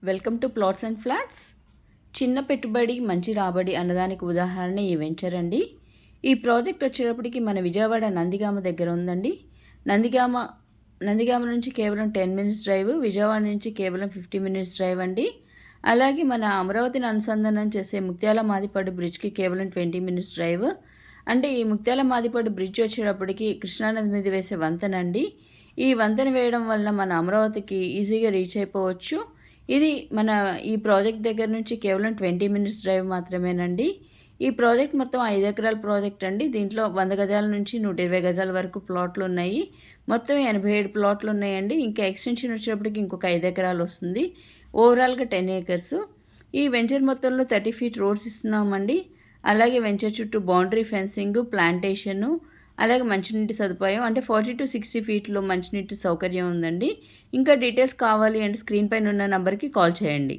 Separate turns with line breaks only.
Welcome to plots and flats. చిన్న పెట్టుబడి మంచి రాబడి అన్నదానికి ఉదాహరణ ఈ వెంచర్ అండి. ఈ ప్రాజెక్ట్ వచ్చేటప్పటికి మన విజయవాడ నందిగామ దగ్గర ఉందండి. నందిగామ నుంచి కేవలం 10 మినిట్స్ డ్రైవ్, విజయవాడ నుంచి కేవలం 50 మినిట్స్ డ్రైవ్ అండి. అలాగే మన అమరావతిని అనుసంధానం చేసే ముత్యాల మాదిపడు బ్రిడ్జ్కి కేవలం 20 మినిట్స్ డ్రైవ్. అంటే ఈ ముత్యాల మాదిపడు బ్రిడ్జ్ వచ్చేటప్పటికి కృష్ణానది మీద వేసే వంతెన అండి. ఈ వంతెన వేయడం వల్ల మన అమరావతికి ఈజీగా రీచ్ అయిపోవచ్చు. ఇది మన ఈ ప్రాజెక్ట్ దగ్గర నుంచి కేవలం 20 మినిట్స్ డ్రైవ్ మాత్రమేనండి. ఈ ప్రాజెక్ట్ మొత్తం 5 ఎకరాల ప్రాజెక్ట్ అండి. దీంట్లో 100 గజాల నుంచి 120 గజాల వరకు ప్లాట్లు ఉన్నాయి. మొత్తం 87 ప్లాట్లు ఉన్నాయండి. ఇంకా ఎక్స్టెన్షన్ వచ్చేటప్పటికి ఇంకొక 5 ఎకరాలు వస్తుంది. ఓవరాల్గా 10 ఏకర్స్. ఈ వెంచర్ మొత్తంలో 30 ఫీట్ రోడ్స్ ఇస్తున్నామండి. అలాగే వెంచర్ చుట్టూ బౌండరీ ఫెన్సింగ్, ప్లాంటేషను, అలాగే మంచినీటి సదుపాయం అంటే 40 to 60 ఫీట్లో మంచినీటి సౌకర్యం ఉందండి. ఇంకా డీటెయిల్స్ కావాలి అంటే స్క్రీన్ పైన ఉన్న నెంబర్కి కాల్ చేయండి.